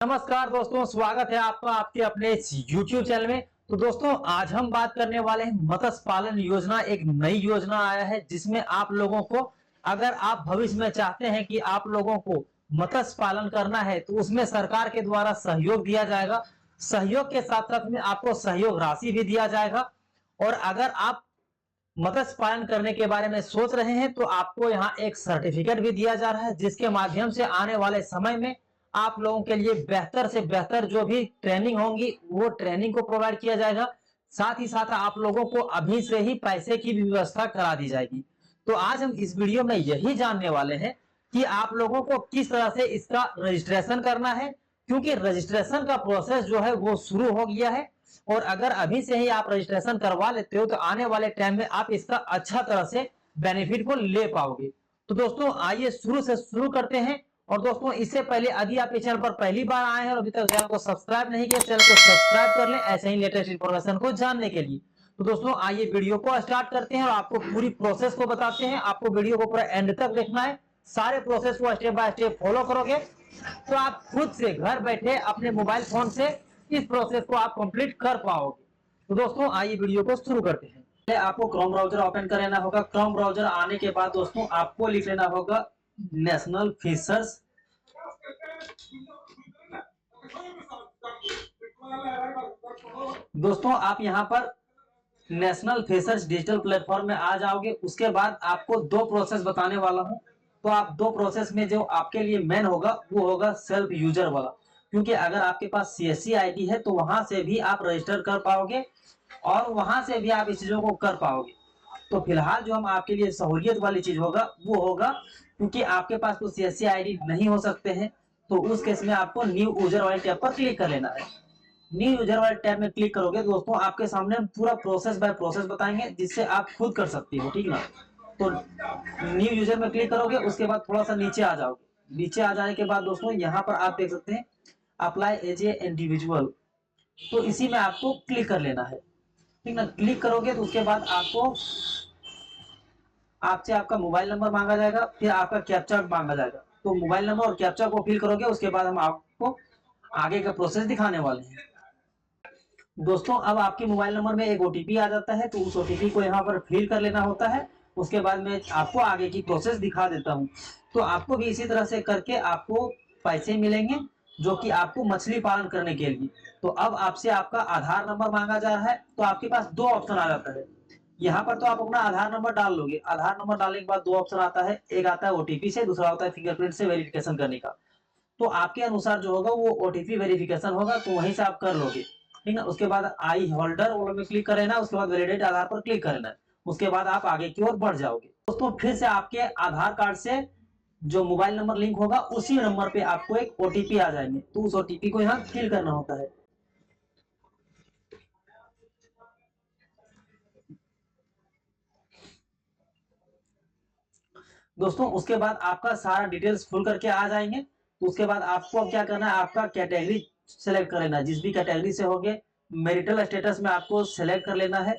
नमस्कार दोस्तों, स्वागत है आपका आपके अपने YouTube चैनल में। तो दोस्तों, आज हम बात करने वाले हैं मत्स्य पालन योजना। एक नई योजना आया है जिसमें आप लोगों को, अगर आप भविष्य में चाहते हैं कि आप लोगों को मत्स्य पालन करना है तो उसमें सरकार के द्वारा सहयोग दिया जाएगा। सहयोग के साथ साथ में आपको सहयोग राशि भी दिया जाएगा। और अगर आप मत्स्य पालन करने के बारे में सोच रहे हैं तो आपको यहाँ एक सर्टिफिकेट भी दिया जा रहा है, जिसके माध्यम से आने वाले समय में आप लोगों के लिए बेहतर से बेहतर जो भी ट्रेनिंग होंगी वो ट्रेनिंग को प्रोवाइड किया जाएगा। साथ ही साथ आप लोगों को अभी से ही पैसे की भी व्यवस्था करा दी जाएगी। तो आज हम इस वीडियो में यही जानने वाले हैं कि आप लोगों को किस तरह से इसका रजिस्ट्रेशन करना है, क्योंकि रजिस्ट्रेशन का प्रोसेस जो है वो शुरू हो गया है। और अगर अभी से ही आप रजिस्ट्रेशन करवा लेते हो तो आने वाले टाइम में आप इसका अच्छा तरह से बेनिफिट को ले पाओगे। तो दोस्तों, आइए शुरू से शुरू करते हैं। और दोस्तों, इससे पहले यदि आप इस चैनल पर पहली बार आए हैं और अभी तक चैनल को सब्सक्राइब नहीं किया, चैनल को सब्सक्राइब कर लें ऐसे ही लेटेस्ट इंफॉर्मेशन को जानने के लिए। तो दोस्तों, आइए वीडियो को स्टार्ट करते हैं और आपको पूरी प्रोसेस को बताते हैं। आपको वीडियो को पूरा एंड तक देखना है। सारे प्रोसेस को स्टेप बाय स्टेप फॉलो करोगे तो आप खुद से घर बैठे अपने मोबाइल फोन से इस प्रोसेस को आप कंप्लीट कर पाओगे। तो दोस्तों, आइए वीडियो को शुरू करते हैं। पहले आपको क्रोम ब्राउजर ओपन कर लेना होगा। क्रोम ब्राउजर आने के बाद दोस्तों आपको लिख लेना होगा नेशनल फिशर्स। दोस्तों, आप यहां पर नेशनल फिशर्स डिजिटल प्लेटफॉर्म में आ जाओगे। उसके बाद आपको दो प्रोसेस बताने वाला हूं। तो आप दो प्रोसेस में जो आपके लिए मेन होगा वो होगा सेल्फ यूजर वाला, क्योंकि अगर आपके पास CSC आईडी है तो वहां से भी आप रजिस्टर कर पाओगे और वहां से भी आप इस चीजों को कर पाओगे। तो फिलहाल जो हम आपके लिए सहूलियत वाली चीज होगा वो होगा, क्योंकि आपके पास तो CSC आईडी नहीं हो सकते हैं, तो उस केस में आपको न्यू यूजर वाले टैब पर क्लिक कर लेना है। न्यू यूजर वाले टैब में क्लिक करोगे दोस्तों, आपके सामने पूरा प्रोसेस बाय प्रोसेस बताएंगे जिससे आप खुद कर सकती हो, ठीक ना। तो न्यू यूजर में क्लिक करोगे, उसके बाद थोड़ा सा नीचे आ जाओगे। नीचे आ जाने के बाद दोस्तों यहाँ पर आप देख सकते हैं अप्लाई एज ए इंडिविजुअल। तो इसी में आपको क्लिक कर लेना है, ठीक ना। क्लिक करोगे तो उसके बाद आपसे आपका मोबाइल नंबर मांगा जाएगा, फिर आपका कैप्चा मांगा जाएगा। तो मोबाइल नंबर और कैप्चा को फिल करोगे, उसके बाद हम आपको आगे का प्रोसेस दिखाने वाले हैं। दोस्तों, अब आपके मोबाइल नंबर में एक OTP आ जाता है, तो उस OTP को यहाँ पर फिल कर लेना होता है। उसके बाद मैं आपको आगे की प्रोसेस दिखा देता हूँ। तो आपको भी इसी तरह से करके आपको पैसे मिलेंगे, जो कि आपको मछली पालन करने के लिए। तो अब आपसे आपका आधार नंबर मांगा जा रहा है, तो आपके पास दो ऑप्शन आ जाता है। यहाँ पर तो आप अपना आधार नंबर डाल लोगे। आधार नंबर डालने के बाद दो ऑप्शन आता है, एक आता है OTP से, दूसरा होता है फिंगरप्रिंट से वेरिफिकेशन करने का। तो आपके अनुसार जो होगा वो OTP वेरिफिकेशन होगा, तो वहीं से आप कर लोगे, ठीक है। उसके बाद आई होल्डर वाले में क्लिक करेना, उसके बाद वैलिडेट आधार पर क्लिक करना। उसके बाद आप आगे की ओर बढ़ जाओगे। दोस्तों, फिर से आपके आधार कार्ड से जो मोबाइल नंबर लिंक होगा उसी नंबर पे आपको एक OTP आ जाएंगे, तो उस OTP को यहाँ फिल करना होता है। दोस्तों, उसके बाद आपका सारा डिटेल्स खुल करके आ जाएंगे। तो उसके बाद आपको क्या करना है, आपका कैटेगरी सेलेक्ट कर लेना। जिस भी कैटेगरी से होगे, मैरिटल स्टेटस में आपको सेलेक्ट कर लेना है।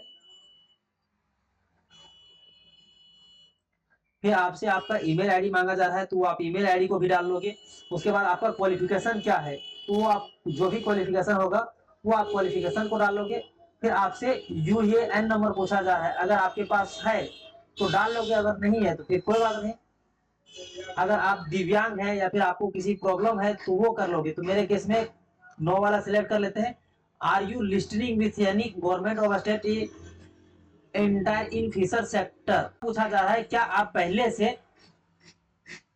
फिर आपसे आपका ईमेल आईडी मांगा जा रहा है, तो आप ईमेल आईडी को भी डाल लोगे। उसके बाद आपका क्वालिफिकेशन क्या है, तो आप जो भी क्वालिफिकेशन होगा वो आप क्वालिफिकेशन को डालोगे। फिर आपसे UAN नंबर पूछा जा रहा है, अगर आपके पास है तो डाल लोगे, अगर नहीं है तो फिर कोई बात नहीं। अगर आप दिव्यांग हैं या फिर आपको किसी प्रॉब्लम है तो वो कर लोगे। तो मेरे केस में नो वाला सिलेक्ट कर लेते हैं। Are you listening with any government of state in fisher sector, पूछा जा रहा है क्या आप पहले से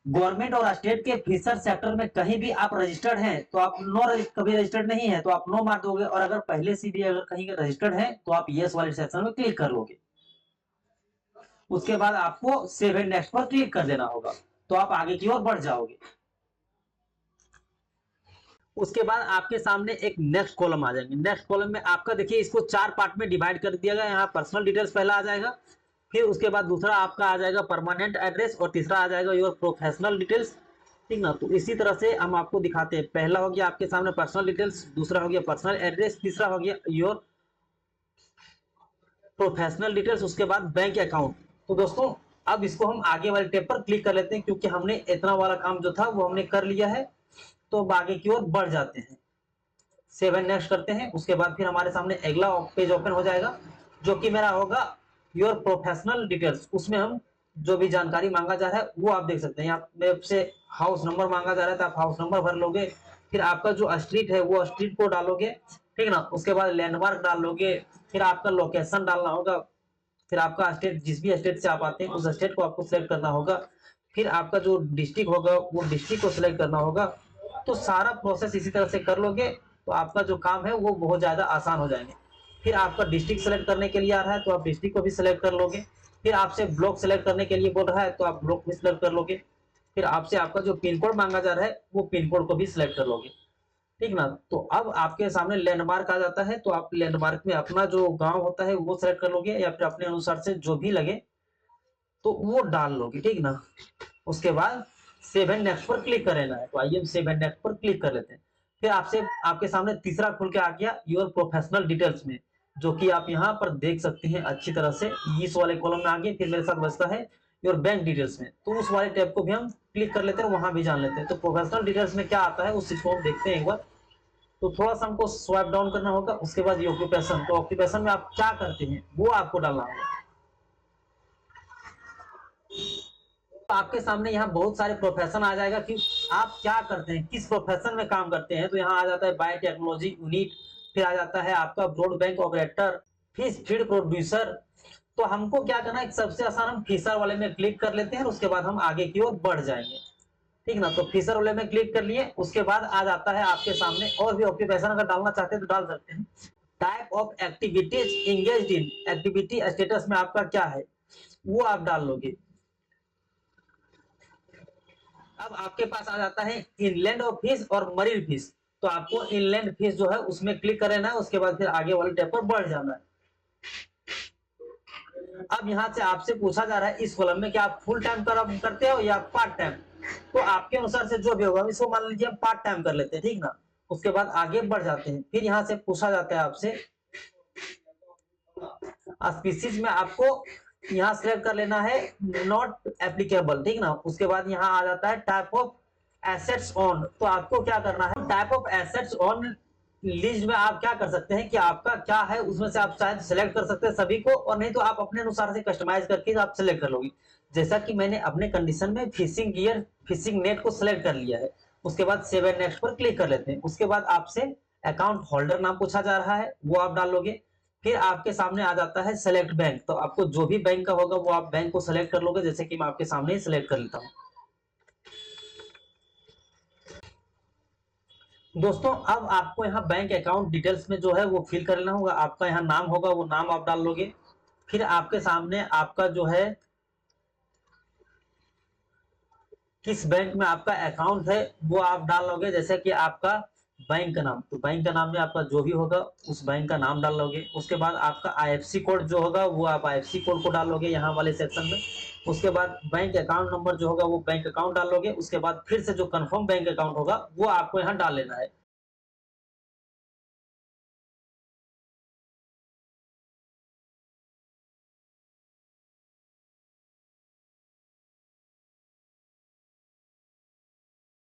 गवर्नमेंट और स्टेट के फिशर सेक्टर में कहीं भी आप रजिस्टर्ड हैं। तो आप नो, कभी रजिस्टर्ड नहीं है तो आप नो मार दोगे, और अगर पहले से भी अगर कहीं रजिस्टर्ड है तो आप यस वाले सेक्शन में क्लिक कर लोगे। उसके बाद आपको सेव एंड नेक्स्ट पर क्लिक कर देना होगा, तो आप आगे की ओर बढ़ जाओगे। उसके बाद आपके सामने एक नेक्स्ट कॉलम आ जाएंगे। नेक्स्ट कॉलम में आपका देखिए, इसको 4 पार्ट में डिवाइड कर दिया गया। यहाँ पर्सनल डिटेल्स पहला आ जाएगा, फिर उसके बाद दूसरा आपका आ जाएगा परमानेंट एड्रेस, और तीसरा आ जाएगा योर प्रोफेशनल डिटेल्स, ठीक ना। तो इसी तरह से हम आपको दिखाते हैं। पहला हो गया आपके सामने पर्सनल डिटेल्स, दूसरा हो गया पर्सनल एड्रेस, तीसरा हो गया योर प्रोफेशनल डिटेल्स, उसके बाद बैंक अकाउंट। तो दोस्तों, अब इसको हम आगे वाले टेब पर क्लिक कर लेते हैं, क्योंकि हमने इतना वाला काम जो था वो हमने कर लिया है। तो अब आगे की ओर बढ़ जाते हैं। सेव एंड नेक्स्ट करते हैं। उसके बाद फिर हमारे सामने अगला पेज ओपन हो जाएगा, जो कि मेरा होगा योर प्रोफेशनल डिटेल्स। उसमें हम जो भी जानकारी मांगा जा रहा है वो आप देख सकते हैं। यहाँ पे आपसे हाउस नंबर मांगा जा रहा है तो आप हाउस नंबर भर लोगे। फिर आपका जो स्ट्रीट है वो स्ट्रीट को डालोगे, ठीक ना। उसके बाद लैंडमार्क डाल लोगे। फिर आपका लोकेशन डालना होगा। फिर आपका स्टेट, जिस भी स्टेट से आप आते हैं उस स्टेट को आपको सिलेक्ट करना होगा। फिर आपका जो डिस्ट्रिक्ट होगा वो डिस्ट्रिक्ट को सिलेक्ट करना होगा। तो सारा प्रोसेस इसी तरह से कर लोगे तो आपका जो काम है वो बहुत ज्यादा आसान हो जाएंगे। फिर आपका डिस्ट्रिक्ट सेलेक्ट करने के लिए आ रहा है तो आप डिस्ट्रिक्ट को भी सिलेक्ट कर लोगे। फिर आपसे ब्लॉक सेलेक्ट करने के लिए बोल रहा है तो आप ब्लॉक भी सिलेक्ट कर लोगे। फिर आपसे आपका जो पिन कोड मांगा जा रहा है वो पिन कोड को भी सिलेक्ट कर लोगे, ठीक ना। तो अब आपके सामने लैंडमार्क आ जाता है तो आप लैंडमार्क में अपना जो गांव होता है वो सिलेक्ट कर लोगे या फिर अपने अनुसार से जो भी लगे तो वो डाल लोगे, ठीक ना। उसके बाद सेव एंड नेक्स्ट पर क्लिक कर लेना है। तो आइए हम सेव एंड नेक्स्ट पर क्लिक कर लेते हैं। फिर आपसे आपके सामने तीसरा खुल के आ गया योर प्रोफेशनल डिटेल्स में, जो कि आप यहाँ पर देख सकते हैं अच्छी तरह से। इस वाले कॉलम में आ गए। फिर मेरे साथ बचता है योर बैंक डिटेल्स में, तो उस वाले टैब को भी हम क्लिक कर लेते हैं, वहां भी जान लेते हैं। तो प्रोफेशनल डिटेल्स में क्या आता है उस चीज को हम देखते हैं एक बार। तो थोड़ा सा हमको स्वाइप डाउन करना होगा। उसके बाद ये ऑक्यूपेशन, तो ऑक्यूपेशन में आप क्या करते हैं वो आपको डालना होगा। तो आपके सामने यहाँ बहुत सारे प्रोफेशन आ जाएगा कि आप क्या करते हैं, किस प्रोफेशन में काम करते हैं। तो यहाँ आ जाता है बायोटेक्नोलॉजी यूनिट, फिर आ जाता है आपका broadband operator, fish feed producer. तो हमको क्या करना है, सबसे आसान हम फिशर वाले में क्लिक कर लेते हैं। उसके बाद हम आगे की ओर बढ़ जाएंगे, ठीक ना। तो फिशर वाले में क्लिक कर लिए। उसके बाद आ जाता है आपके सामने और भी ऑक्यूपेशन, अगर डालना चाहते हैं तो डाल सकते हैं। Type of activities engaged in, activity status में आपका क्या है वो आप डाल लोगे। अब आपके पास आ जाता है इनलैंड ऑफ फिश और मरीन फिश। तो आपको इनलैंड फिश जो है उसमें क्लिक कर लेना है। उसके बाद फिर आगे वाले टैब पर बढ़ जाना है। अब यहाँ से आपसे पूछा जा रहा है इस कॉलम में कि आप फुल टाइम करते हो या पार्ट टाइम। तो आपके अनुसार से जो भी होगा, इसको मान लीजिए हम पार्ट टाइम कर लेते हैं, ठीक ना। उसके बाद आगे बढ़ जाते हैं। फिर यहाँ से पूछा जाता है आपसे स्पीसीज में आपको यहाँ सिलेक्ट कर लेना है नॉट एप्लीकेबल, ठीक ना। उसके बाद यहाँ आ जाता है टाइप ऑफ एसेट्स ऑन। तो आपको क्या करना है, type of assets on list में आप क्या कर सकते हैं कि आपका क्या है उसमें से आप शायद सिलेक्ट कर सकते हैं सभी को, और नहीं तो आप अपने अनुसार से कस्टमाइज करके आप सिलेक्ट कर लोगे। जैसा कि मैंने अपने कंडीशन में फिशिंग गियर, फिशिंग नेट को सिलेक्ट कर लिया है। उसके बाद सेव एंड नेक्स्ट पर क्लिक कर लेते हैं। उसके बाद आपसे अकाउंट होल्डर नाम पूछा जा रहा है वो आप डाल लोगे। फिर आपके सामने आ जाता है सेलेक्ट बैंक। तो आपको जो भी बैंक का होगा वो आप बैंक को सिलेक्ट कर लोगे, जैसे कि मैं आपके सामने ही सिलेक्ट कर लेता हूं। दोस्तों अब आपको यहाँ बैंक अकाउंट डिटेल्स में जो है वो फिल कर लेना होगा। आपका यहाँ नाम होगा वो नाम आप डाल लोगे। फिर आपके सामने आपका जो है किस बैंक में आपका अकाउंट है वो आप डाल लोगे, जैसे कि आपका बैंक का नाम। तो बैंक का नाम में आपका जो भी होगा उस बैंक का नाम डाल लोगे। उसके बाद आपका आईएफएससी कोड जो होगा वो आप आईएफएससी कोड को डाल लोगे यहाँ वाले सेक्शन में। उसके बाद बैंक अकाउंट नंबर जो होगा वो बैंक अकाउंट डाल लोगे। उसके बाद फिर से जो कंफर्म बैंक अकाउंट होगा वो आपको यहाँ डाल लेना है।